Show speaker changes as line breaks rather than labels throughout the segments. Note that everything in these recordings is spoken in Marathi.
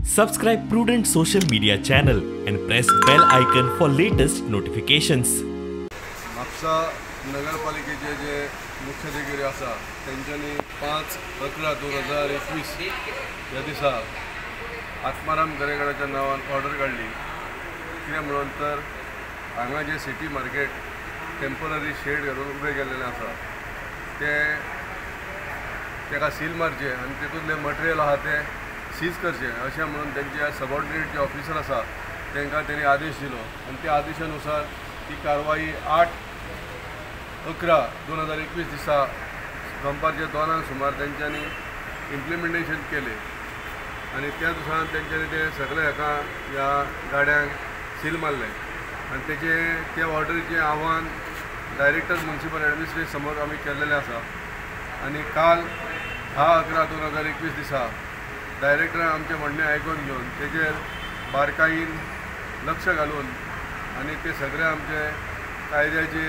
Subscribe Prudent social media channel and press bell icon for latest notifications.
Mapusa नगरपालिकेचे जे मुख्याधिकारी आसा त्यांच्यानी 5/11/2021 ह्या दिसा आत्माराम दरेकराच्या नावान ऑर्डर काढली। कितें म्हणून तर हांगा जे सिटी मार्केट टेम्पररी शेड घालून उबे केल्लेले आसा तेका सील मारचे आनी तेतूंतले मटेरियल आहा ते सीज करचे अशें म्हणून तेंचे सबऑर्डिनेट जे ऑफिसर आसा तांकां तेणी आदेश दिलो आनी त्या आदेशानुसार ती कारवाई 8/11/2021 दिसा दनपारच्या 2 सुमार तेंच्यांनी इम्प्लिमेंटेशन केले आनी त्या दिसान तेंच्यांनी ते सगळे ह्या गाड्यांक सील मारले आनी त्या ऑर्डरीचें आव्हान डायरेक्टर म्युनिसिपल एडमिनिस्ट्रेशन समोर आमी केल्लेलें आसा आनी काल 10/11/2021 दिसा डायरेक्टरान आमचें म्हणणें आयकून घेवन तेजेर बारकायेन लक्ष घालून आनी ते सगळे आमचे कायद्याचे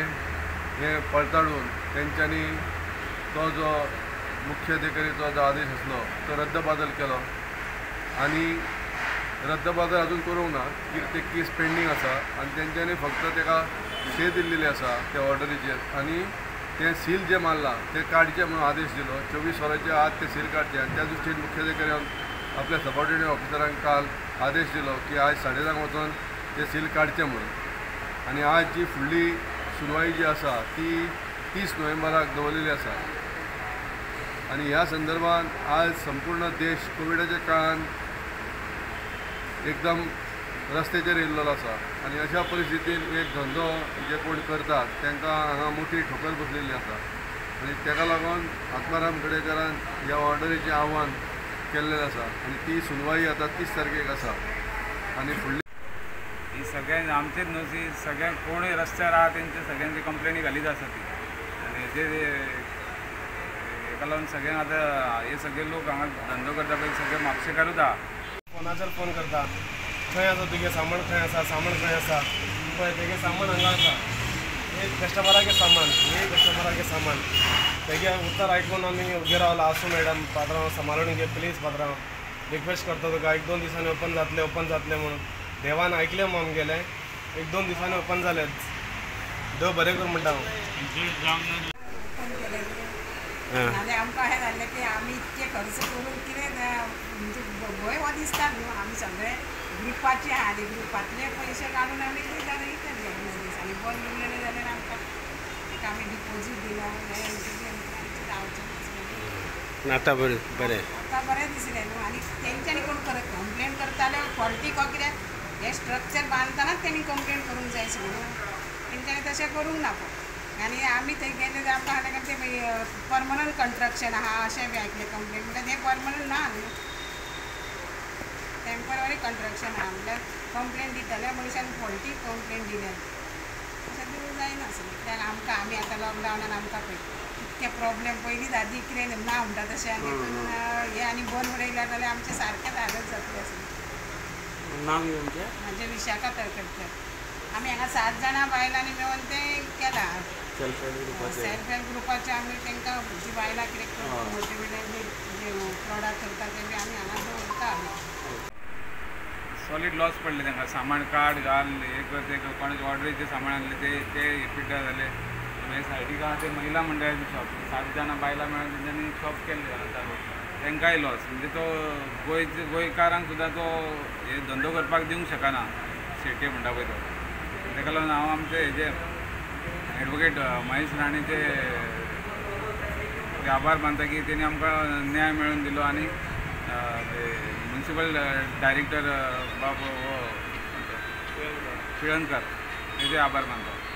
हे पडताळून तेंच्यांनी तो जो मुख्याधिकारीचो जो आदेश आसलो तो रद्दबादल केलो आनी रद्दबादल अजून करूंक ना कित्याक ते केस पेंडींग आसा आनी तेंच्यांनी फक्त ताका स्टे दिल्लेली आसा त्या ऑर्डरीचेर आनी ते सील जे मारला ते काडचे म्हणून आदेश दिलो 24 वरांच्या आत ते सील काडचे आनी त्या दृश्टीन मुख्याधिकाऱ्यान आपल्या सबऑर्डिनेट ऑफिसरांक काल आदेश दिलो की आज 9:30 वचून ते सील काडचे म्हणून आनी आज जी फुडली सुनवाई जी आसा ती 30 नोव्हेंबराक दवरलेली आसा आनी ह्या संदर्भात आज संपूर्ण देश कोविडाच्या काळान एकदम रस्त्याचेर येयल्लो आसा आनी अशा परिस्थितीन एक धंदो जे कोण करतात तांकां हांगा मोठी ठोकर बसलेली आसा आनी ताका लागून आत्माराम दरेकरान ह्या ऑर्डरीचें आव्हान केल्लें आसा आनी ती सुनवाई आतां 30 तारखेक आसा आनी फुडली
ही सगळ्यांनी आमचेच न्हू सगळ्यांक कोणूय रस्त्यार आहा तेंचे सगळ्यांची कंप्लेनी घालीत आसा ती आनी हेका लागून सगळ्यांक आतां हे सगळे लोक हांगा धंदो करता पळय सगळे म्हापशेकारूच आहा।
फोनाचेर फोन करता खंय आसा तुगे सामान खंय आसा सामान खंय आसा पळय तेगे सामान हांगा आसा हे कस्टमरागे सामान हे कस्टमरागे सामान तेगे उत्तर आयकून आमी उबे रावला आसूं मॅडम पात्रांव सांबाळून घे प्लीज पात्रांव रिक्वेस्ट करता तुका 1-2 दिसांनी ओपन जातले म्हणून देवान आयकलें मग गेलें 1-2 दिसांनी ओपन जालें देव बरें कर म्हणटा हांव।
आनी आमकां अशें जाल्लें की आमी इतके खर्च करून कितें म्हणजे भंय हो दिसता न्हू आमी सगळे ग्रुपाचे आहा आनी ग्रुपांतले पयशे काडून आमी जाल्यार इतले बिजनेस आनी बंद उरलेले जाल्यार आमकां एक आमी डिपोजीट दिला रावचें
आतां बरें
आतां बरें दिसलें न्हू आनी तेंच्यांनी कोण कंप्लेन करताले फॉल्टी को कित्याक हे स्ट्रक्चर बांदतनाच तेणी कंप्लेन करूंक जाय आशिल्लें तेंच्यांनी तशें करूंक ना पळय आनी आमी थंय गेले जाल्यार आमकां हाडले ते परमनंट कंस्ट्रक्शन आहा अशें बी आयकलें कंप्लेन म्हणल्यार हें परमनंट ना न्हू टेम्पररी कंस्ट्रक्शन आहा म्हणल्यार कंप्लेन दिताले मनशान फॉल्टी कंप्लेन दिल्या अशें दिवंक जायना कित्याक आमकां आमी आतां लॉकडावनान आमकां पळय इतके प्रॉब्लेम पयलींच आदी कितें ना म्हणटा तशें आनी तितून हे आनी बंद उडयल्यार जाल्यार आमचें सारकेंच हालत जातलें आसलें।
नांव तुमचें?
म्हाजें विशाखा तळकडकर आमी हांगा 7 जाणां बायलांनी मेळून तें केलां सेल्फ हेल्प ग्रुपाचे आमी तांकां जी बायलां कितें मोटिवेटेड जे प्रॉडक्ट करता ते बी आमी हांगा दवरता
सॉलिड लॉस पडले तांकां सामान काड घाल हे कर ते कोणाचे ऑर्डरीचे सामान आणले ते पिड्ड्यार जाले मागीर सायडीक आहा ते महिला मंडळाचे शॉप 7 जाणां बायलां मेळून तेंच्यांनी शॉप केल्लें तांकांय लॉस म्हणजे तो गोंयकारांक सुद्दां तो हे धंदो करपाक दिवंक शकना शेट्ये म्हणटा पळय तो ताका लागून हांव आमचे हेजे एडवोकेट महेश राणेचे आभार मानता की तेणी आमकां न्याय मेळून दिलो आनी म्युनिसिपल डायरेक्टर बाब पिळणकर तेजे आभार मानता।